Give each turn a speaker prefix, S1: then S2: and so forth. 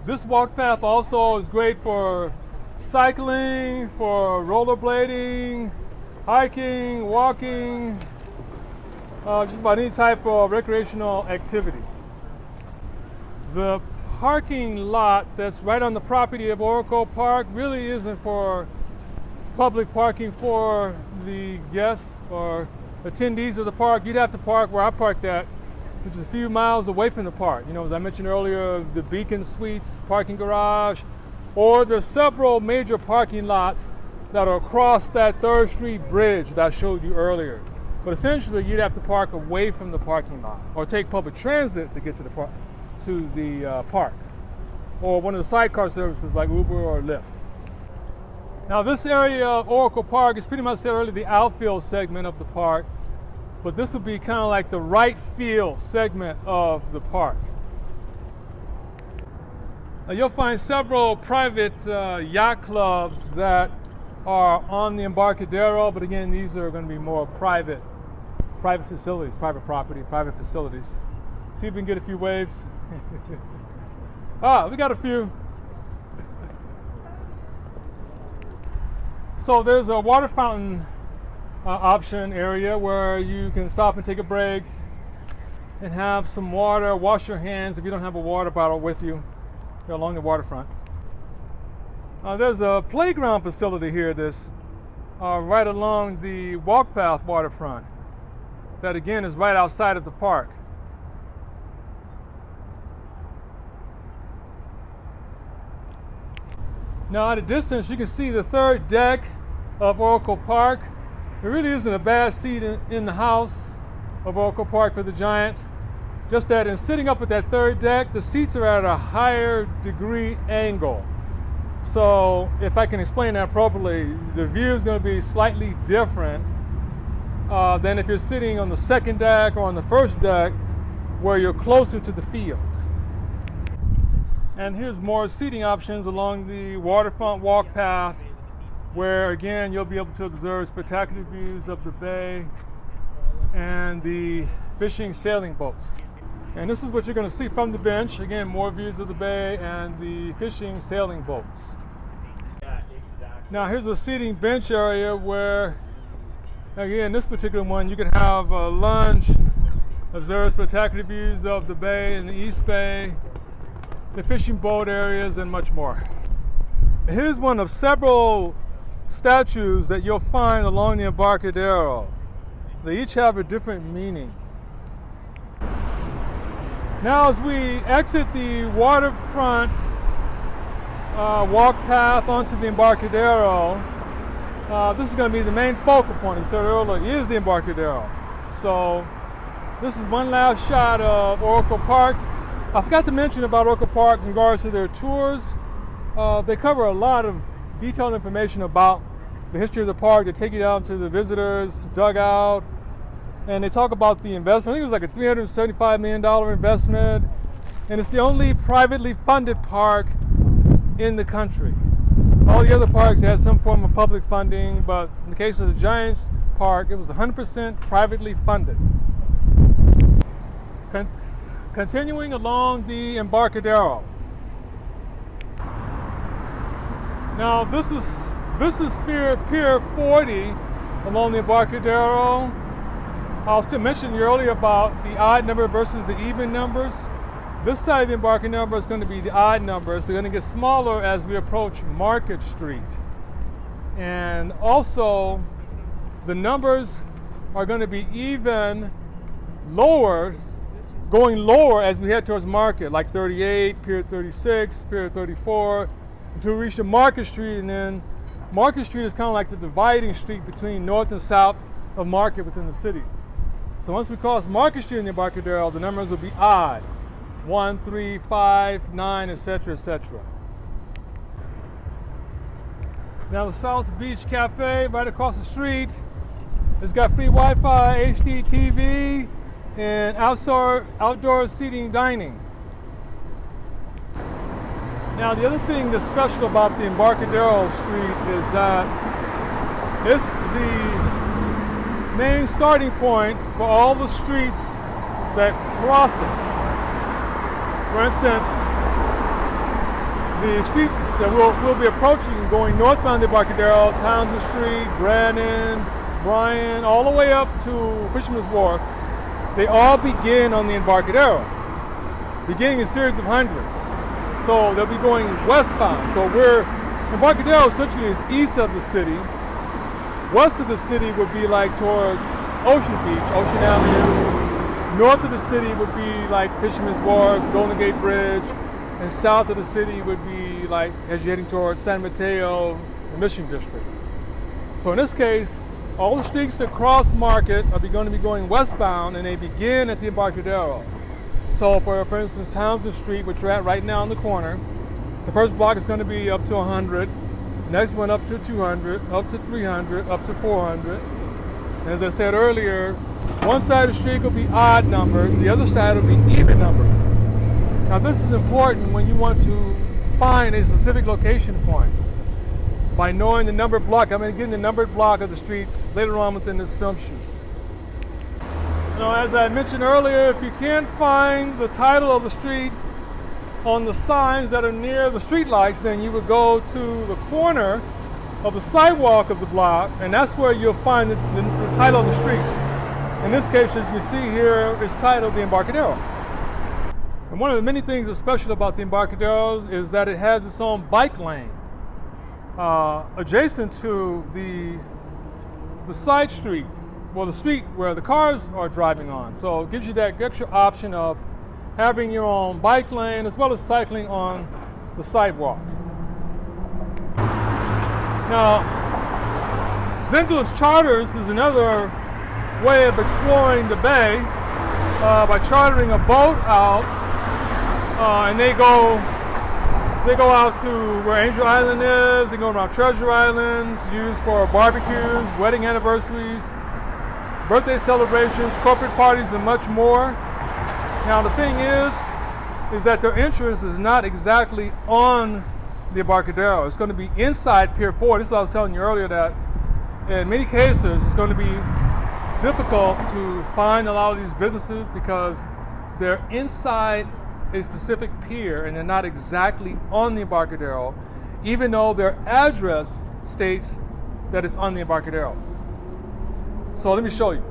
S1: This walk path also is great for cycling, for rollerblading, hiking, walking, just about any type of recreational activity. The parking lot that's right on the property of Oracle Park really isn't for public parking for the guests or attendees of the park. You'd have to park where I parked at, which is a few miles away from the park. You know, as I mentioned earlier, the Beacon Suites parking garage, or there's several major parking lots that are across that 3rd Street bridge that I showed you earlier. But essentially, you'd have to park away from the parking lot, or take public transit to get to the park, or one of the sidecar services like Uber or Lyft. Now, this area of Oracle Park is pretty much said earlier the outfield segment of the park, but this would be kind of like the right field segment of the park. Now, you'll find several private yacht clubs that are on the Embarcadero, but again, these are going to be more private facilities, private property, private facilities. See if we can get a few waves. We got a few. So there's a water fountain option area where you can stop and take a break and have some water, wash your hands if you don't have a water bottle with you along the waterfront. There's a playground facility here that's right along the walkpath waterfront that again is right outside of the park. Now at a distance you can see the 3rd deck of Oracle Park. There really isn't a bad seat in the house of Oracle Park for the Giants. Just that in sitting up at that 3rd deck, the seats are at a higher degree angle. So if I can explain that properly, the view is going to be slightly different than if you're sitting on the 2nd deck or on the 1st deck where you're closer to the field. And here's more seating options along the waterfront walk path, where again you'll be able to observe spectacular views of the bay and the fishing sailing boats. And this is what you're going to see from the bench. Again, more views of the bay and the fishing sailing boats.
S2: Yeah, exactly.
S1: Now here's a seating bench area where, again, this particular one, you can have lunch, observe spectacular views of the bay and the East Bay, the fishing boat areas, and much more. Here's one of several statues that you'll find along the Embarcadero. They each have a different meaning. Now as we exit the waterfront walk path onto the Embarcadero, this is going to be the main focal point, as I said earlier, is the Embarcadero. So this is one last shot of Oracle Park. I forgot to mention about Oracle Park in regards to their tours. They cover a lot of detailed information about the history of the park. They take you down to the visitors dugout, and they talk about the investment. I think it was like a $375 million investment, and it's the only privately funded park in the country. All the other parks had some form of public funding, but in the case of the Giants Park, it was 100% privately funded. Continuing along the Embarcadero. Now this is Pier 40 along the Embarcadero. I was mentioning earlier about the odd number versus the even numbers. This side of the Embarcadero is going to be the odd numbers. They're going to get smaller as we approach Market Street. And also, the numbers are going to be even lower, going lower as we head towards Market, like 38, Pier 36, Pier 34, until we reach the Market Street, and then Market Street is kind of like the dividing street between north and south of Market within the city. So once we cross Market Street in the Embarcadero, the numbers will be odd. 1, 3, 5, 9, etc., etc. Now the South Beach Cafe right across the street. It's got free Wi-Fi, HD TV, and outdoor seating dining. Now the other thing that's special about the Embarcadero Street is that it's the main starting point for all the streets that cross it. For instance, The streets that we'll be approaching going northbound the Embarcadero, Townsend Street, Brannan, Bryan, all the way up to Fisherman's Wharf, they all begin on the Embarcadero, beginning a series of hundreds. So they'll be going westbound. So Embarcadero essentially is east of the city. West of the city would be like towards Ocean Beach, Ocean Avenue. North of the city would be like Fisherman's Wharf, Golden Gate Bridge. And south of the city would be like as you're heading towards San Mateo, the Mission District. So in this case, all the streets that cross Market are going to be going westbound, and they begin at the Embarcadero. So for instance, Townsend Street, which we're at right now on the corner, the first block is going to be up to 100, next one up to 200, up to 300, up to 400. And as I said earlier, one side of the street will be odd numbered, the other side will be even numbered. Now this is important when you want to find a specific location point. By knowing the numbered block, I'm going to get the numbered block of the streets later on within this film shoot. As I mentioned earlier, if you can't find the title of the street on the signs that are near the street lights, then you would go to the corner of the sidewalk of the block, and that's where you'll find the title of the street. In this case, as you see here, it's titled the Embarcadero. And one of the many things that's special about the Embarcaderos is that it has its own bike lane adjacent to the side street, well, the street where the cars are driving on. So it gives you that extra option of having your own bike lane as well as cycling on the sidewalk. Now, Untitled Charters is another way of exploring the bay by chartering a boat out. And they go out to where Angel Island is, they go around Treasure Islands, used for barbecues, wedding anniversaries, birthday celebrations, corporate parties, and much more. Now the thing is that their interest is not exactly on the Embarcadero. It's going to be inside Pier 4. This is what I was telling you earlier, that in many cases it's going to be difficult to find a lot of these businesses because they're inside a specific pier and they're not exactly on the Embarcadero, even though their address states that it's on the Embarcadero. So let me show you.